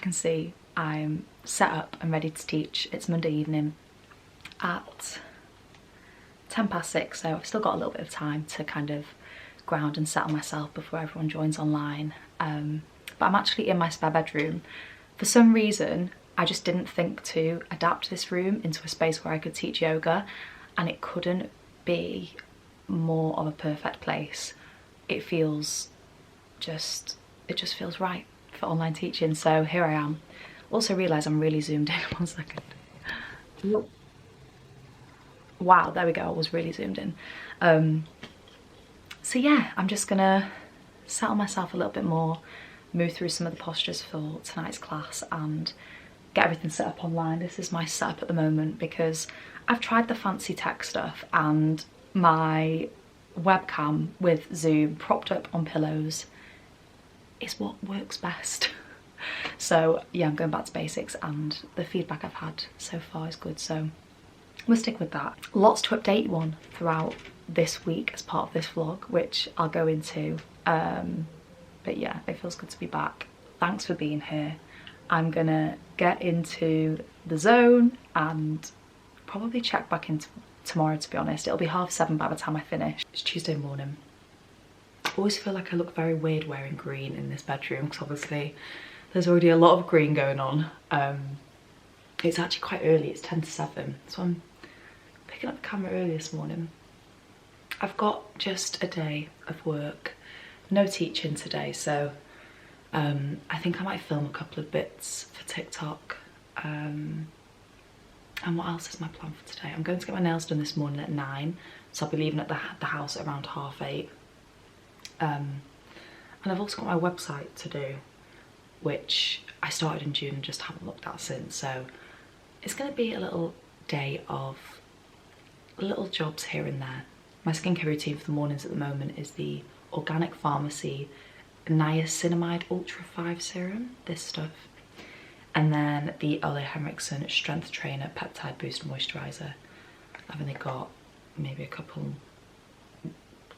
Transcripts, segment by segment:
can see, I'm set up and ready to teach. It's Monday evening at 6:10, so I've still got a little bit of time to kind of ground and settle myself before everyone joins online. But I'm actually in my spare bedroom. For some reason, I just didn't think to adapt this room into a space where I could teach yoga, and it couldn't be more of a perfect place. It just feels right for online teaching, so here I am. Also realise I'm really zoomed in. 1 second. Wow, there we go, I was really zoomed in. So yeah, I'm just gonna settle myself a little bit more, move through some of the postures for tonight's class and get everything set up online. This is my setup at the moment because I've tried the fancy tech stuff, and my webcam with Zoom propped up on pillows is what works best. So yeah, I'm going back to basics, and the feedback I've had so far is good, so we'll stick with that. Lots to update you on throughout this week as part of this vlog, which I'll go into. But yeah, it feels good to be back. Thanks for being here. I'm gonna get into the zone and probably check back in tomorrow, to be honest. It'll be 7:30 by the time I finish. It's Tuesday morning. I always feel like I look very weird wearing green in this bedroom because obviously there's already a lot of green going on. It's actually quite early, it's 6:50, so I'm picking up the camera early this morning. I've got just a day of work, no teaching today, so I think I might film a couple of bits for TikTok. And what else is my plan for today? I'm going to get my nails done this morning at 9, so I'll be leaving at the house at around 8:30. And I've also got my website to do, which I started in June and just haven't looked at since, so it's going to be a little day of little jobs here and there. My skincare routine for the mornings at the moment is the Organic Pharmacy Niacinamide Ultra 5 Serum, this stuff, and then the Ole Henriksen Strength Trainer Peptide Boost Moisturiser. I've only got maybe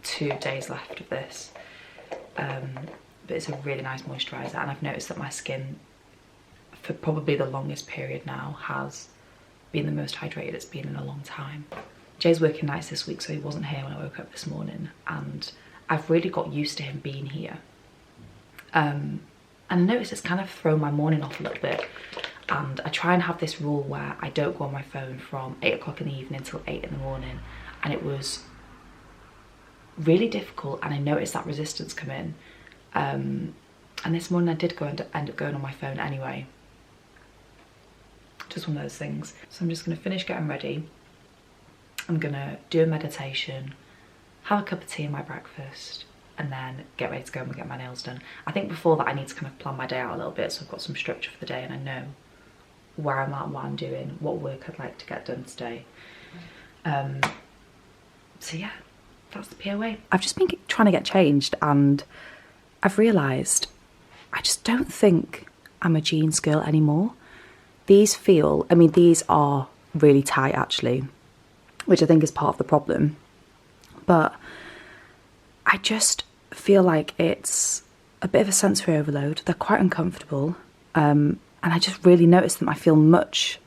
2 days left of this, but it's a really nice moisturiser, and I've noticed that my skin for probably the longest period now has been the most hydrated it's been in a long time. Jay's working nights this week, so he wasn't here when I woke up this morning, and I've really got used to him being here. And I noticed it's kind of thrown my morning off a little bit, and I try and have this rule where I don't go on my phone from 8 o'clock in the evening till 8 in the morning, and it was really difficult, and I noticed that resistance come in. And this morning I did end up going on my phone anyway. Just one of those things. So I'm just going to finish getting ready. I'm going to do a meditation, have a cup of tea and my breakfast, and then get ready to go and get my nails done. I think before that I need to kind of plan my day out a little bit, so I've got some structure for the day and I know where I'm at, what I'm doing, what work I'd like to get done today. So yeah, that's the POA. I've just been trying to get changed, and I've realised I just don't think I'm a jeans girl anymore. These are really tight actually, which I think is part of the problem. But I just feel like it's a bit of a sensory overload. They're quite uncomfortable. And I just really noticed that I feel much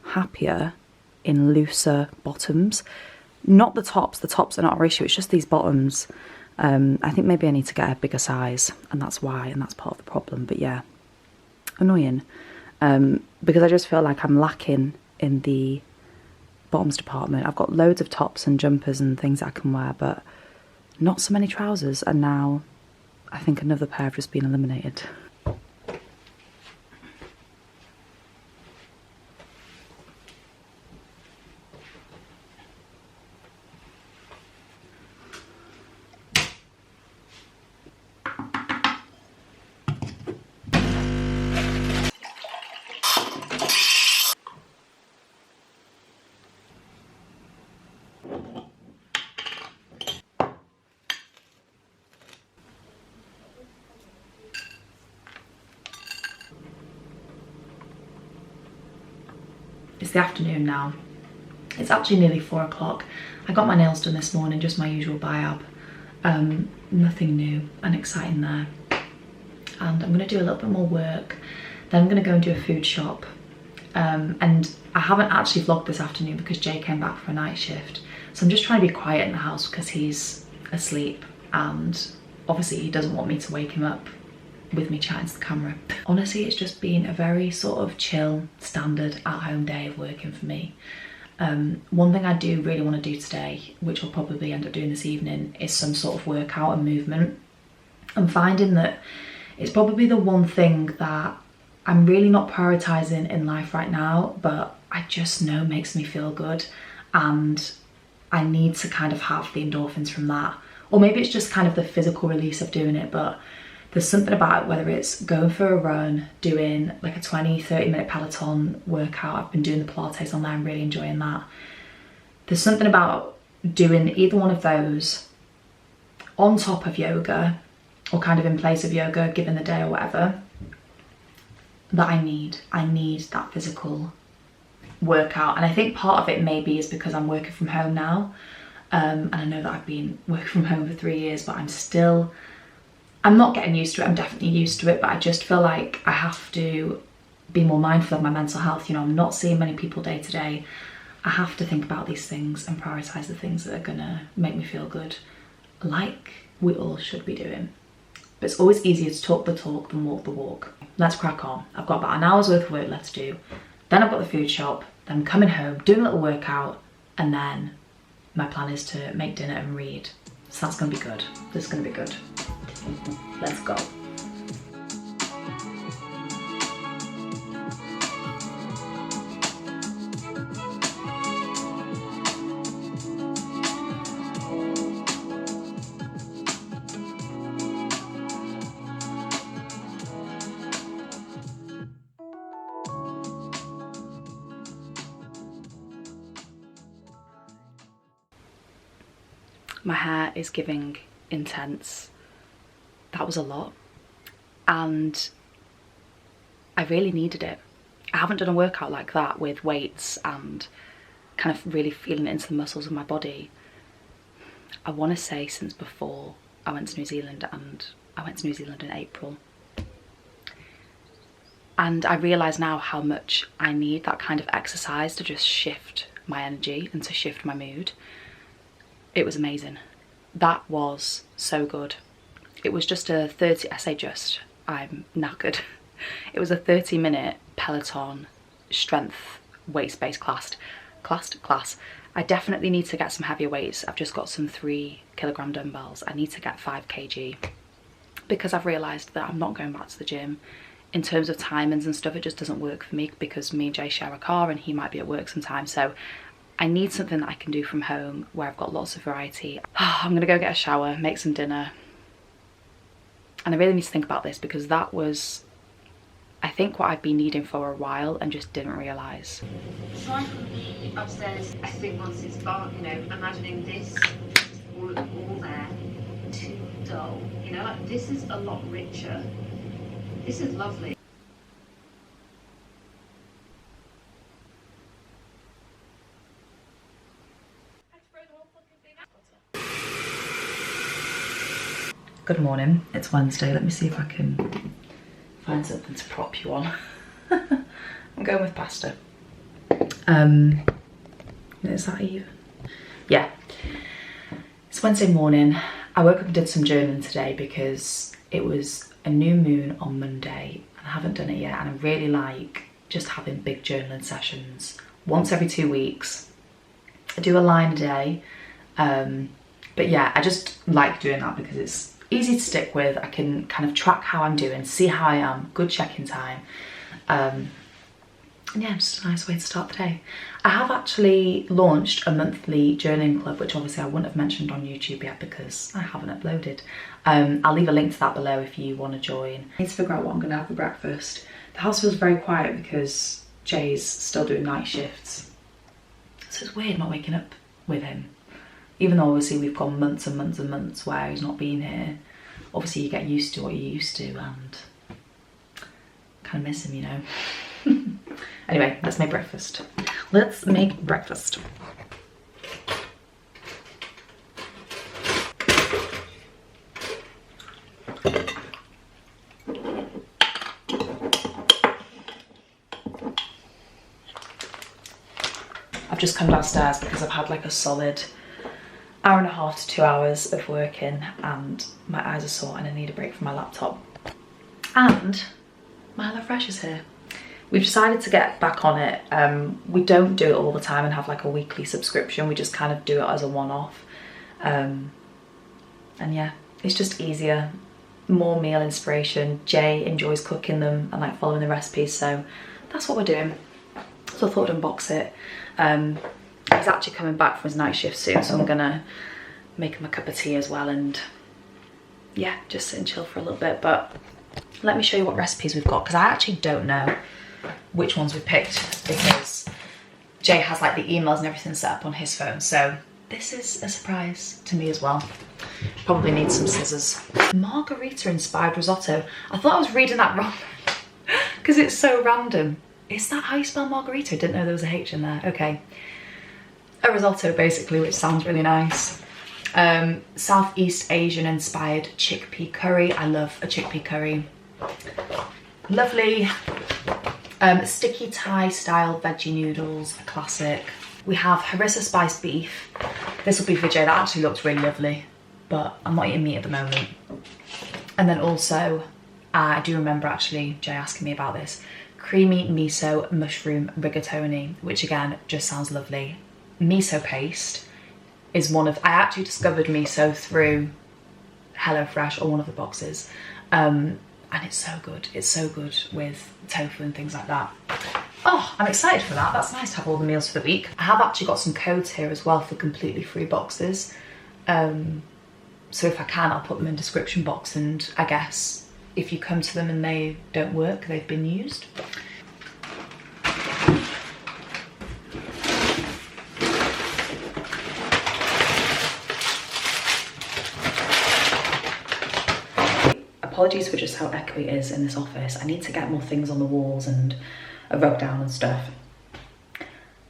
happier in looser bottoms. Not the tops are not our issue, it's just these bottoms. I think maybe I need to get a bigger size, and that's why, and that's part of the problem. But yeah, annoying. Because I just feel like I'm lacking in the bottoms department. I've got loads of tops and jumpers and things that I can wear, but not so many trousers, and now I think another pair have just been eliminated. It's the afternoon now. It's actually nearly 4 o'clock. I got my nails done this morning, just my usual biab. Nothing new and exciting there. And I'm going to do a little bit more work. Then I'm gonna go and do a food shop. And I haven't actually vlogged this afternoon because Jay came back for a night shift. So I'm just trying to be quiet in the house because he's asleep, and obviously he doesn't want me to wake him up with me chatting to the camera. Honestly, it's just been a very sort of chill, standard at-home day of working for me. One thing I do really want to do today, which I'll probably end up doing this evening, is some sort of workout and movement. I'm finding that it's probably the one thing that I'm really not prioritising in life right now, but I just know makes me feel good, and I need to kind of have the endorphins from that. Or maybe it's just kind of the physical release of doing it, but there's something about it, whether it's going for a run, doing like a 20-30 minute Peloton workout. I've been doing the Pilates on there, I'm really enjoying that. There's something about doing either one of those on top of yoga, or kind of in place of yoga, given the day or whatever, that I need that physical workout. And I think part of it maybe is because I'm working from home now, and I know that I've been working from home for 3 years, but I'm not getting used to it. I'm definitely used to it, but I just feel like I have to be more mindful of my mental health. You know, I'm not seeing many people day to day. I have to think about these things and prioritise the things that are gonna make me feel good, like we all should be doing. But it's always easier to talk the talk than walk the walk. Let's crack on. I've got about an hour's worth of work left to do. Then I've got the food shop, then I'm coming home, doing a little workout, and then my plan is to make dinner and read. So that's gonna be good. This is gonna be good. Let's go. My hair is giving intense. That was a lot, and I really needed it. I haven't done a workout like that with weights and kind of really feeling it into the muscles of my body, I want to say, since before I went to New Zealand, and I went to New Zealand in April. And I realise now how much I need that kind of exercise to just shift my energy and to shift my mood. It was amazing. That was so good. It was just a 30, I say just, I'm knackered. It was a 30-minute Peloton strength weights-based class. I definitely need to get some heavier weights. I've just got some 3-kilogram dumbbells. I need to get 5 kg because I've realised that I'm not going back to the gym. In terms of timings and stuff, it just doesn't work for me because me and Jay share a car and he might be at work sometimes. So I need something that I can do from home where I've got lots of variety. I'm gonna go get a shower, make some dinner. And I really need to think about this because that was, I think, what I've been needing for a while and just didn't realise. So I'm upstairs, I think once it's dark, you know, imagining this all there, too dull, you know, like this is a lot richer. This is lovely. Good morning, it's Wednesday. Let me see if I can find something to prop you on. I'm going with pasta. Is that even? Yeah. It's Wednesday morning. I woke up and did some journaling today because it was a new moon on Monday and I haven't done it yet, and I really like just having big journaling sessions once every 2 weeks. I do a line a day, but yeah, I just like doing that because it's easy to stick with. I can kind of track how I'm doing, see how I am, good check-in time. And yeah, just a nice way to start the day. I have actually launched a monthly journaling club, which obviously I wouldn't have mentioned on YouTube yet because I haven't uploaded. I'll leave a link to that below if you want to join. I need to figure out what I'm going to have for breakfast. The house feels very quiet because Jay's still doing night shifts. So it's weird not waking up with him. Even though obviously we've gone months and months and months where he's not been here. Obviously you get used to what you're used to and kind of miss him, you know. Anyway, let's make breakfast. Let's make breakfast. I've just come downstairs because I've had like a solid hour and a half to 2 hours of working and my eyes are sore and I need a break from my laptop. And my HelloFresh is here. We've decided to get back on it. We don't do it all the time and have like a weekly subscription. We just kind of do it as a one-off. And yeah, it's just easier, more meal inspiration. Jay enjoys cooking them and like following the recipes, so that's what we're doing. So I thought I'd unbox it. He's actually coming back from his night shift soon, so I'm gonna make him a cup of tea as well and yeah, just sit and chill for a little bit. But let me show you what recipes we've got, because I actually don't know which ones we picked because Jay has like the emails and everything set up on his phone, so this is a surprise to me as well. Probably need some scissors. Margarita inspired risotto. I thought I was reading that wrong because it's so random. Is that how you spell margarita? I didn't know there was a H in there. Okay. A risotto basically, which sounds really nice. Southeast Asian inspired chickpea curry. I love a chickpea curry. Lovely. Sticky Thai style veggie noodles, a classic. We have harissa spiced beef. This will be for Jay. That actually looks really lovely, but I'm not eating meat at the moment. And then also, I do remember actually Jay asking me about this, creamy miso mushroom rigatoni, which again just sounds lovely. Miso paste is one of, I actually discovered miso through HelloFresh or one of the boxes, and it's so good. It's so good with tofu and things like that. Oh, I'm excited for that. That's nice to have all the meals for the week. I have actually got some codes here as well for completely free boxes. So if I can, I'll put them in the description box, and I guess if you come to them and they don't work, they've been used. Apologies for just how echoey it is in this office. I need to get more things on the walls and a rug down and stuff.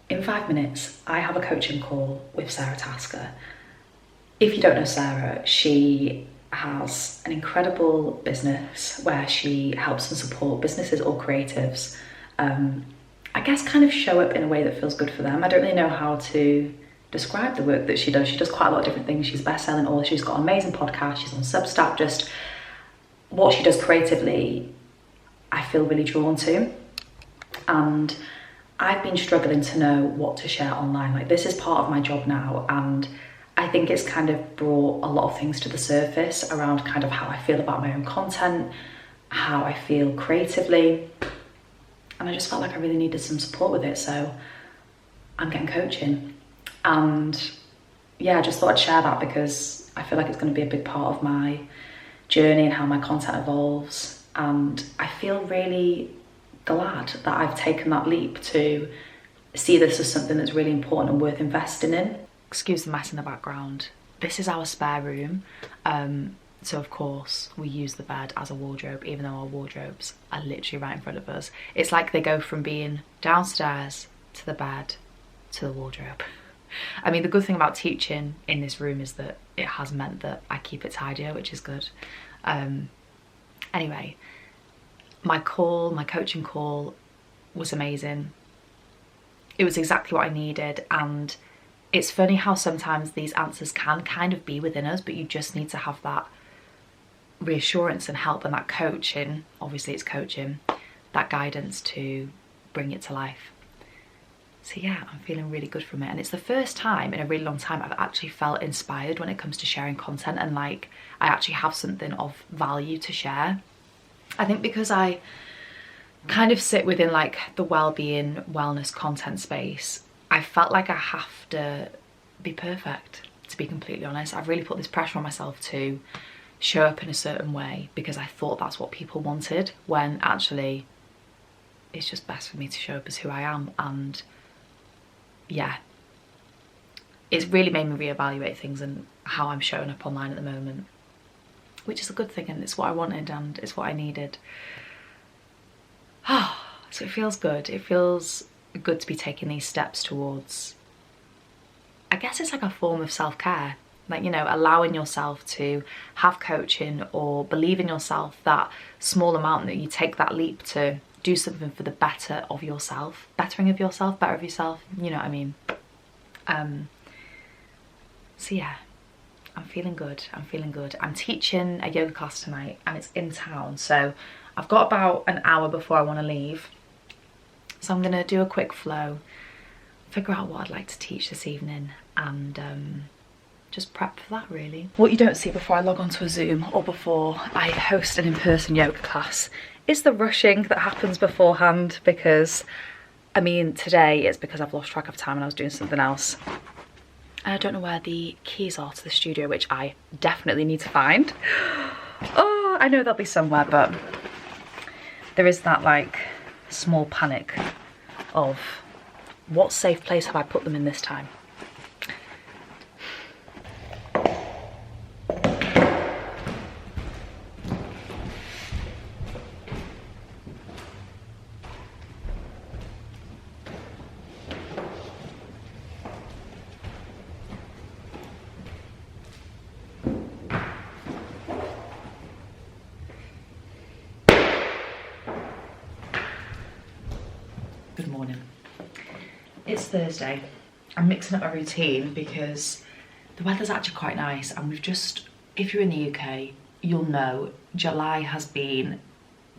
In 5 minutes, I have a coaching call with Sarah Tasker. If you don't know Sarah, she has an incredible business where she helps and support businesses or creatives, I guess kind of show up in a way that feels good for them. I don't really know how to describe the work that she does. She does quite a lot of different things. She's a best-selling author, she's got an amazing podcast, she's on Substack. Just what she does creatively, I feel really drawn to. And I've been struggling to know what to share online. Like, this is part of my job now, and I think it's kind of brought a lot of things to the surface around kind of how I feel about my own content, how I feel creatively, and I just felt like I really needed some support with it, so I'm getting coaching. And yeah, I just thought I'd share that because I feel like it's going to be a big part of my journey and how my content evolves, and I feel really glad that I've taken that leap to see this as something that's really important and worth investing in. Excuse the mess in the background. This is our spare room, so of course we use the bed as a wardrobe, even though our wardrobes are literally right in front of us. It's like they go from being downstairs to the bed to the wardrobe. I mean, the good thing about teaching in this room is that it has meant that I keep it tidier, which is good. Anyway, my coaching call was amazing. It was exactly what I needed, and it's funny how sometimes these answers can kind of be within us, but you just need to have that reassurance and help and that coaching, obviously it's coaching, that guidance to bring it to life. So yeah, I'm feeling really good from it, and it's the first time in a really long time I've actually felt inspired when it comes to sharing content, and like I actually have something of value to share. I think because I kind of sit within like the well-being, wellness content space, I felt like I have to be perfect, to be completely honest. I've really put this pressure on myself to show up in a certain way because I thought that's what people wanted, when actually it's just best for me to show up as who I am. And yeah, it's really made me reevaluate things and how I'm showing up online at the moment, which is a good thing, and it's what I wanted and it's what I needed. So it feels good. It feels good to be taking these steps towards, I guess it's like a form of self-care, like, you know, allowing yourself to have coaching or believe in yourself that small amount, that you take that leap to do something for the better of yourself, bettering of yourself, better of yourself, you know what I mean. So yeah, I'm feeling good, I'm feeling good. I'm teaching a yoga class tonight and it's in town, so I've got about an hour before I want to leave. So I'm gonna do a quick flow, figure out what I'd like to teach this evening, and just prep for that really. What you don't see before I log onto a Zoom or before I host an in-person yoga class is the rushing that happens beforehand, because I mean today it's because I've lost track of time and I was doing something else. And I don't know where the keys are to the studio, which I definitely need to find. Oh, I know they'll be somewhere, but there is that like small panic of what safe place have I put them in this time? Good morning. It's Thursday. I'm mixing up my routine because the weather's actually quite nice, and we've just, if you're in the UK, you'll know July has been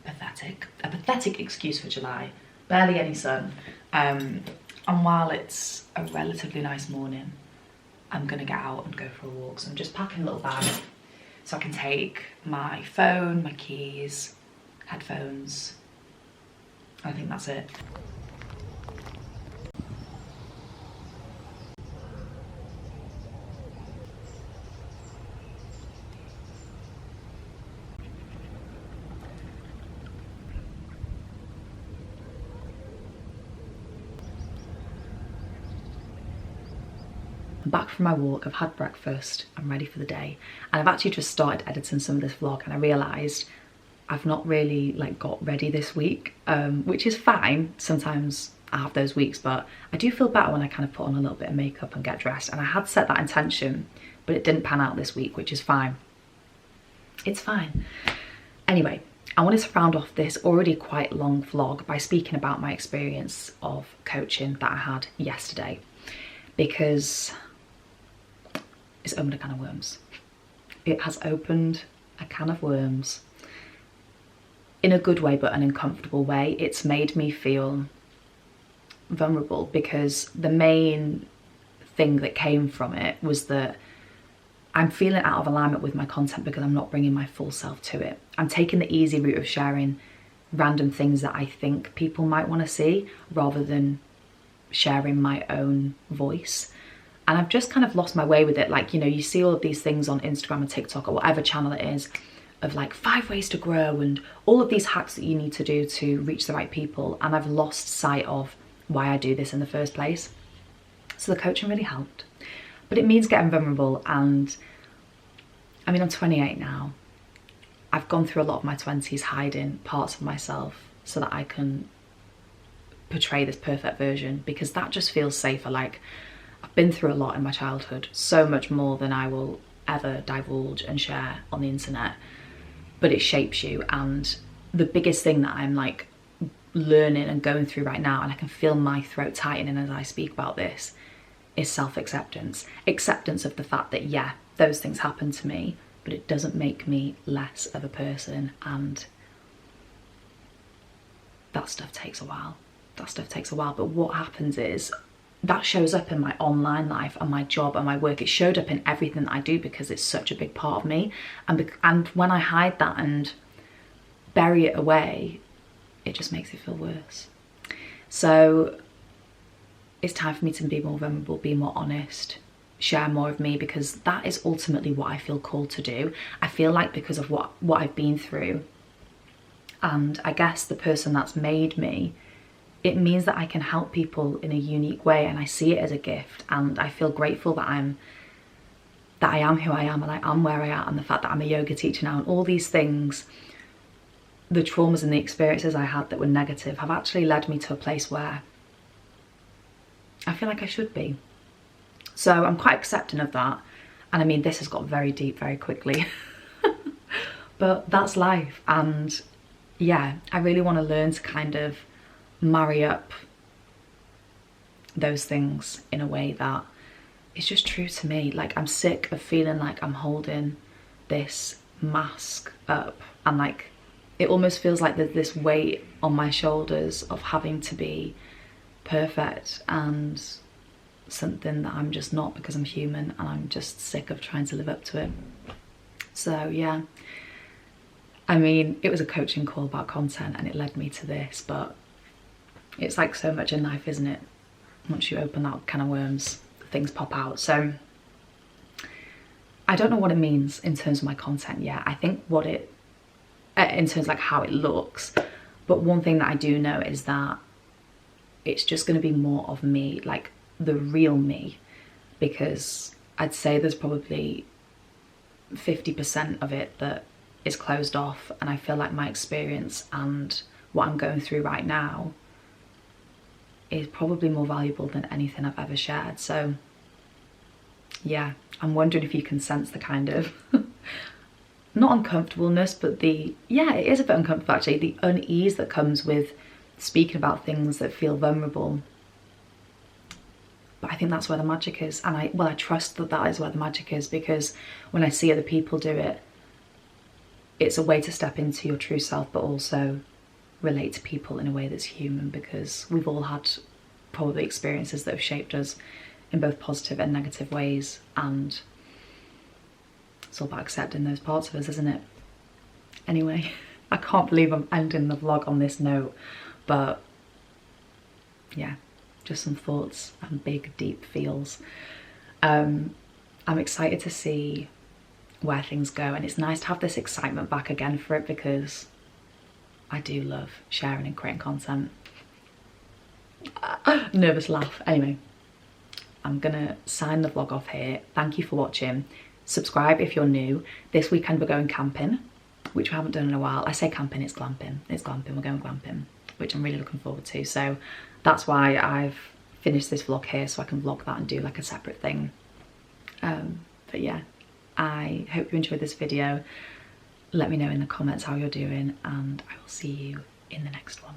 pathetic. A pathetic excuse for July. Barely any sun. And while it's a relatively nice morning, I'm gonna get out and go for a walk. So I'm just packing a little bag so I can take my phone, my keys, headphones. I think that's it. I'm back from my walk, I've had breakfast, I'm ready for the day, and I've actually just started editing some of this vlog, and I realised I've not really like got ready this week, which is fine. Sometimes I have those weeks, but I do feel better when I kind of put on a little bit of makeup and get dressed, and I had set that intention, but it didn't pan out this week, which is fine. It's fine. Anyway, I wanted to round off this already quite long vlog by speaking about my experience of coaching that I had yesterday, because it's opened a can of worms. It has opened a can of worms in a good way, but an uncomfortable way. It's made me feel vulnerable, because the main thing that came from it was that I'm feeling out of alignment with my content because I'm not bringing my full self to it. I'm taking the easy route of sharing random things that I think people might want to see, rather than sharing my own voice. And I've just kind of lost my way with it. Like, you know, you see all of these things on Instagram and TikTok or whatever channel it is, of like 5 ways to grow and all of these hacks that you need to do to reach the right people. And I've lost sight of why I do this in the first place. So the coaching really helped. But it means getting vulnerable, and I mean, I'm 28 now. I've gone through a lot of my 20s hiding parts of myself so that I can portray this perfect version, because that just feels safer. Like, I've been through a lot in my childhood, so much more than I will ever divulge and share on the internet, but it shapes you. And the biggest thing that I'm like learning and going through right now, and I can feel my throat tightening as I speak about this, is self-acceptance. Acceptance of the fact that, yeah, those things happen to me, but it doesn't make me less of a person. And that stuff takes a while. That stuff takes a while. But what happens is that shows up in my online life and my job and my work. It showed up in everything that I do because it's such a big part of me. And when I hide that and bury it away, it just makes it feel worse. So it's time for me to be more vulnerable, be more honest, share more of me, because that is ultimately what I feel called to do. I feel like because of what I've been through, and I guess the person that's made me, it means that I can help people in a unique way, and I see it as a gift. And I feel grateful that I am who I am, and I am where I am, and the fact that I'm a yoga teacher now, and all these things, the traumas and the experiences I had that were negative have actually led me to a place where I feel like I should be. So I'm quite accepting of that. And I mean, this has got very deep very quickly, but that's life. And yeah, I really want to learn to kind of marry up those things in a way that it's just true to me. Like, I'm sick of feeling like I'm holding this mask up, and like it almost feels like there's this weight on my shoulders of having to be perfect and something that I'm just not, because I'm human, and I'm just sick of trying to live up to it. So yeah, I mean, it was a coaching call about content and it led me to this, but it's like so much in life, isn't it? Once you open that can of worms, things pop out. So I don't know what it means in terms of my content yet. I think what it, in terms of like how it looks, but one thing that I do know is that it's just going to be more of me, like the real me, because I'd say there's probably 50% of it that is closed off, and I feel like my experience and what I'm going through right now is probably more valuable than anything I've ever shared. So yeah, I'm wondering if you can sense the kind of not uncomfortableness, but the, yeah, it is a bit uncomfortable actually, the unease that comes with speaking about things that feel vulnerable. But I think that's where the magic is, and I trust that that is where the magic is, because when I see other people do it, it's a way to step into your true self, but also relate to people in a way that's human, because we've all had probably experiences that have shaped us in both positive and negative ways, and it's all about accepting those parts of us, isn't it? Anyway, I can't believe I'm ending the vlog on this note, but yeah, just some thoughts and big deep feels. I'm excited to see where things go, and it's nice to have this excitement back again for it, because I do love sharing and creating content. Nervous laugh. Anyway, I'm gonna sign the vlog off here. Thank you for watching. Subscribe if you're new. This weekend we're going camping, which we haven't done in a while. I say camping, it's glamping. It's glamping, we're going glamping, which I'm really looking forward to. So that's why I've finished this vlog here, so I can vlog that and do like a separate thing. But yeah, I hope you enjoyed this video. Let me know in the comments how you're doing, and I will see you in the next one.